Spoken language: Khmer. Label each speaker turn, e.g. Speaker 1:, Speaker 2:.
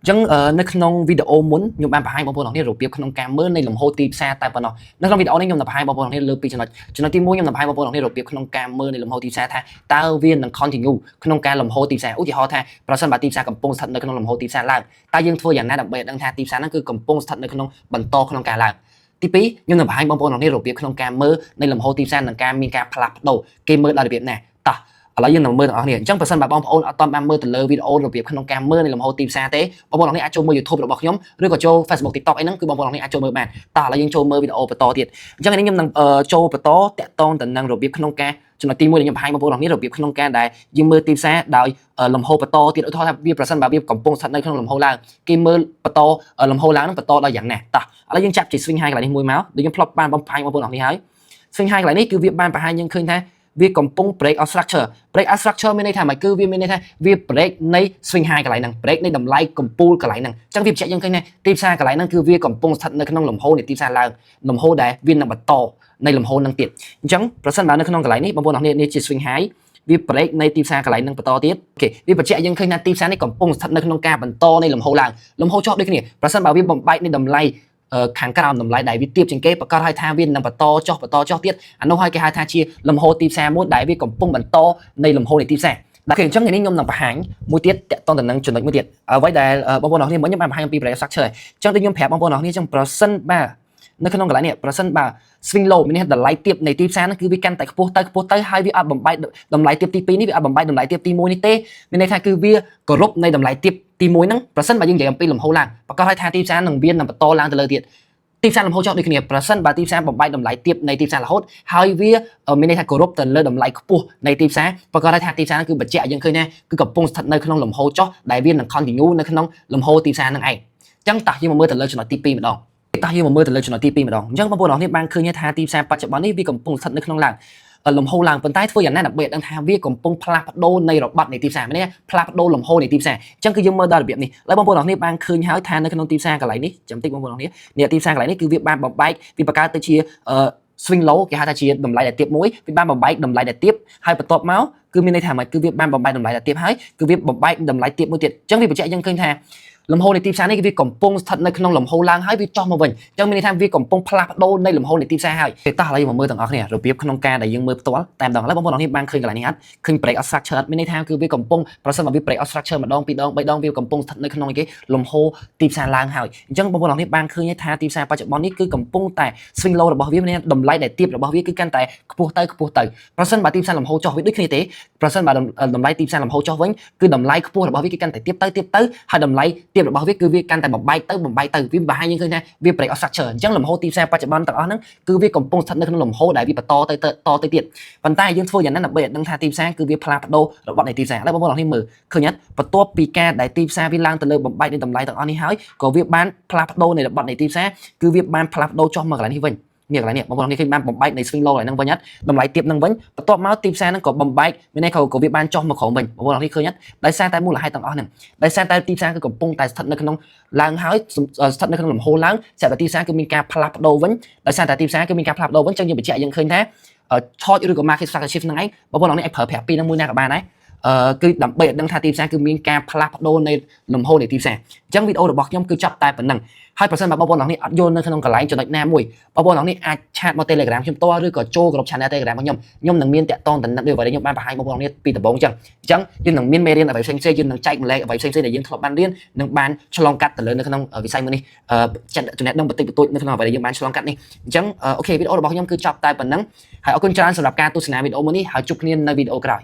Speaker 1: ចឹងនៅក្នុងវីដេអូមុនខ្ញុំបានបង្ហាញបងប្អូនទាំងនេះរបៀបក្នុងការមើលនៃលំហូរទីផ្សារតែប៉ុណ្ណោះនៅក្នុងវីដេអូនេះខ្ញុំនឹងបង្ហាញបងប្អូនទាំងនេះលើពីចំណុចទី1ខ្ញុំនឹងបង្ហាញបងប្អូនទាំងនេះរបៀបក្នុងការមើលនៃលំហូរទីផ្សារថាតើវានឹង continue ក្នុងការលំហូរទីផ្សារឧទាហរណ៍ថាប្រសិនបើទីផ្សារកំពុងស្ថិតនៅក្នុងលំហូរទីផ្សារឡើងតើយើងធ្វើយ៉ាងណាដើម្បីដឹងថាទីផ្សារហ្នឹងគឺកំពុងស្ថិតនៅក្នុងបន្តក្នុងការឡើងទី2ខ្ញុំនឹងបង្ហាញបងប្អូនទាំងនេះរបៀបក្នុងការមើលនៃលំហូរទីផ្សារនិងការមានការផ្លាស់ប្ដូរគេមើលដល់របៀបណាតោះឥឡូវយើងនឹងមើលទាំងអស់គ្នាអញ្ចឹងប្រសិនបើបងប្អូនអត់ទាន់បានមើលទៅលើវីដេអូរបៀបក្នុងការមើលនៃលំហូរទីផ្សារទេបងប្អូនទាំងនេះអាចចូលមើល YouTube របស់ខ្ញុំឬក៏ចូល Facebook TikTok អីហ្នឹងគឺបងប្អូនទាំងនេះអាចចូលមើលបានតោះឥឡូវយើងចូលមើលវីដេអូបន្តទៀតអញ្ចឹងនេះខ្ញុំនឹងចូលបន្តតាក់ទងទៅនឹងរបៀបក្នុងការចំណុចទី1ដែលខ្ញុំបង្ហាញបងប្អូនទាំងនេះរបៀបក្នុងការដែលយើងមើលទីផ្សារដោយលំហូរបន្តទៀតឧទាហរណ៍ថាវាប្រសិនបើវាកំពុងស្ថិតនៅក្នុងលំហូរឡើងគេមើលបន្តលំហូរឡើងហ្នឹងបន្តដល់យ៉ាងណាតោះឥឡូវយើងចាប់ជា swing high កន្លែងនេះមួយមកដូចខ្ញុំធ្លាប់បានបង្ហាញបងប្អូនទាំងនេះហើយ swing high កន្លែងនេះគឺវាបានបង្ហាញយើងឃើញថាវាកំពុង break out structure មានន័យថាមិនគឺវាមានន័យថាវា break នៃ swing high កន្លែងហ្នឹង break នៃតម្លៃកំពូលកន្លែងហ្នឹងអញ្ចឹងវាបញ្ជាក់យើងឃើញថាទីផ្សារកន្លែងហ្នឹងគឺវាកំពុងស្ថិតនៅក្នុងលំហូរនៃទីផ្សារឡើងលំហូរដែលវានឹងបន្តនៃលំហូរហ្នឹងទៀតអញ្ចឹងប្រសិនបើនៅក្នុងកន្លែងនេះបងប្អូនទាំងនេះជា swing high វា break នៃទីផ្សារកន្លែងហ្នឹងបន្តទៀតអូខេវាបញ្ជាក់យើងឃើញថាទីផ្សារនេះកំពុងស្ថិតនៅក្នុងការបន្តនៃលំហូរឡើងលំហូរចុះដូចគ្នាប្រសិនបើវាបំបែកនៃតម្លៃខាងក្រោមតម្លៃដែលវាទាបជាងគេប្រកាសឲ្យថាវានឹងបន្តចុះទៀតអានោះឲ្យគេហៅថាជាលំហូរទីផ្សារមួយដែលវាកំពុងបន្តនៃលំហូរនៃទីផ្សារដល់ពេលអញ្ចឹងថ្ងៃនេះខ្ញុំនឹងបង្ហាញមួយទៀតតាក់ទងទៅនឹងចំណុចមួយទៀតអ្វីដែលបងប្អូនទាំងគ្នាខ្ញុំបានបង្ហាញអំពី break structure អញ្ចឹងដូចខ្ញុំប្រាប់បងប្អូនទាំងគ្នាអញ្ចឹងប្រសិនបើនៅក្នុងកន្លែងនេះប្រសិនបើ swing low មានន័យថាតម្លៃទាបនៃទីផ្សារហ្នឹងគឺវាកាន់តែខ្ពស់ទៅហើយវាអត់បំបែកតម្លៃទាបទី2នេះវាអត់បំបែកតម្លៃទាបទី1នេះទេមានន័យថាគឺវាគោរពនៃតម្លៃទាបទី1ហ្នឹងប្រសិនបើយើងនិយាយអំពីលំហូរឡើងប្រកាសឲ្យថាទីផ្សារនឹងវានឹងបន្តឡើងទៅលើទៀតទីផ្សារលំហូរចុះដូចគ្នាប្រសិនបើទីផ្សារបំបែកតម្លៃទាបនៃទីផ្សាររហូតហើយវាមានន័យថាគោរពទៅលើតម្លៃខ្ពស់នៃទីផ្សារប្រកាសថាទីផ្សារគឺបញ្ជាក់យើងឃើញថាគឺកំពុងស្ថិតនៅក្នុងលំហូរចុះដែលវានឹង continue នៅក្នុងលំហូរទីផ្សារហ្នឹងឯងអញ្ចឹងតោះយើងមកមើលទៅលើចំណុចទី2ម្ដងតោះយើងមកមើលទៅលើចំណុចទី2ម្ដងអញ្ចឹងបងប្អូនទាំងនេះបានឃើញថាទីផ្សារបច្ចុប្បន្ននេះវាកំពុងស្ថិតនៅក្នុងឡើងលំហូរឡើងប៉ុន្តែធ្វើយ៉ាងណាដើម្បីដឹងថាវាកំពុងផ្លាស់ប្ដូរនៃរបត់នៃទីផ្សារនេះផ្លាស់ប្ដូរលំហូរនៃទីផ្សារអញ្ចឹងគឺយើងមើលដល់របៀបនេះហើយបងប្អូនទាំងនេះបានឃើញហើយថានៅក្នុងទីផ្សារកន្លែងនេះចាំតិចបងប្អូនទាំងនេះទីផ្សារកន្លែងនេះគឺវាបានបំបែកវាបង្កើតទៅជាswing low គេហៅថាជាតម្លៃដែលទាបមួយវាបានបំបែកតម្លៃដែលទាបហើយបន្ទាប់មកគឺមានន័យថាមិនគឺវាបានបំបែកតម្លៃដែលទាបហើយគឺវាបំបែកតម្លៃទាបមួយទៀតអញ្ចឹងវាបញ្ជាក់យើងឃើញថាលំហូរនៃទីផ្សារនេះវាកំពុងស្ថិតនៅក្នុងលំហូរឡើងហើយវាចុះមកវិញអញ្ចឹងមានន័យថាវាកំពុងផ្លាស់ប្ដូរនៃលំហូរនៃទីផ្សារហើយតោះឥឡូវមកមើលទាំងអស់គ្នារបៀបក្នុងការដែលយើងមើលផ្ទាល់តែម្ដងឥឡូវបងប្អូនទាំងនេះបានឃើញកន្លែងនេះអត់ឃើញ break out structure មានន័យថាគឺវាកំពុងប្រសិនបើវា break out structure ម្ដងពីរដងបីដងវាកំពុងស្ថិតនៅក្នុងគេលំហូរទីផ្សារឡើងហើយអញ្ចឹងបងប្អូនទាំងនេះបានឃើញថាទីផ្សារបច្ចុប្បន្ននេះគឺកំពុងតែ swing low របស់វាមានតម្លៃដែលទាបរបស់វាគឺកាន់តែខ្ពស់ទៅប្រសិនបើទីផ្សារលំហូរចុះវាដូចគ្នាទេប្រសិនបើតម្លៃទីផ្សារលំហូរចុះវិញគឺតម្លៃខ្ពស់របស់វាគឺកាន់តែទាបទៅហើយតម្លៃទាបរបស់វាគឺវាកាន់តែបំបែកទៅវាបង្ហាញយើងឃើញថាវា break out structure អញ្ចឹងលំហូរទីផ្សារបច្ចុប្បន្នទាំងអស់ហ្នឹងគឺវាកំពុងស្ថិតនៅក្នុងលំហូរដែលវាបន្តទៅទៀតប៉ុន្តែយើងធ្វើយ៉ាងណាដើម្បីឲ្យដឹងថាទីផ្សារគឺវាផ្លាស់ប្ដូររបត់នៃទីផ្សារឥឡូវបងប្អូននេះមើលឃើញអត់បន្ទាប់ពីការដែលទីផ្សារវាឡើងទៅលើបំបែកនៃតម្លៃទាំងអស់នេះហើយក៏វាបានផ្លាស់ប្ដូរនៃរបត់នៃទីផ្សារគឺវាបានផ្លាស់ប្ដូរចុះមកកន្លែងនេះវិញនេះកន្លែងនេះបងប្អូននេះឃើញបានបំបែកនៃ swing low ហ្នឹងវិញអត់តម្លៃទាបហ្នឹងវិញបន្ទាប់មកទីផ្សារហ្នឹងក៏បំបែកមានន័យក៏វាបានចុះមកក្រោមវិញបងប្អូននេះឃើញអត់ដោយសារតែមូលហេតុទាំងអស់ហ្នឹងដោយសារតែទីផ្សារគឺកំពុងតែស្ថិតនៅក្នុងឡើងហើយស្ថិតនៅក្នុងលំហូរឡើងស្រាប់តែទីផ្សារគឺមានការផ្លាស់ប្ដូរវិញដោយសារតែទីផ្សារគឺមានការផ្លាស់ប្ដូរវិញអញ្ចឹងយើងបញ្ជាក់យើងឃើញថា short ឬក៏ market structure shift ហ្នឹងឯងបងប្អូននេះអាចប្រើប្រាស់ពីរហ្នឹងមួយណាក៏បានដែរគឺដើម្បីឲ្យដឹងថាទីផ្សារគឺមានការផ្លាស់ប្ដូរនៃលំហូរនៃទីផ្សារអញ្ចឹងវីដេអូរបស់ខ្ញុំគឺចប់តែប៉ុណ្្នឹងហើយប្រសិនបើបងប្អូនទាំងនេះអត់យល់នៅក្នុងកន្លែងចំណុចណាមួយបងប្អូនទាំងនេះអាចឆាតមក Telegram ខ្ញុំផ្ទាល់ឬក៏ចូលក្រុម Channel Telegram របស់ខ្ញុំនឹងមានតាក់ទងទៅនឹងអ្វីដែលខ្ញុំបានបង្ហាញបងប្អូនទាំងនេះពីដំបូងអញ្ចឹងយើងនឹងមានមេរៀនអ្វីផ្សេងៗយើងនឹងចែកម្លែកអ្វីផ្សេងៗដែលយើងធ្លាប់បានរៀននឹងបានឆ្លងកាត់ទៅលើនៅក្នុងវិស័យមួយនេះចំណេះដឹងបន្តិចបន្តួចនៅក្នុងអ្វីដែលយើងបានឆ្លងកាត់នេះអញ្ចឹងអូខេវីដេអូរបស់ខ្ញុំគឺចប់តែប៉ុណ្្នឹងហើយអរគុណច្រើនសម្រាប់ការទស្សនាវីដេអូមួយនេះហើយជួបគ្នានៅវីដេអូក្រោយ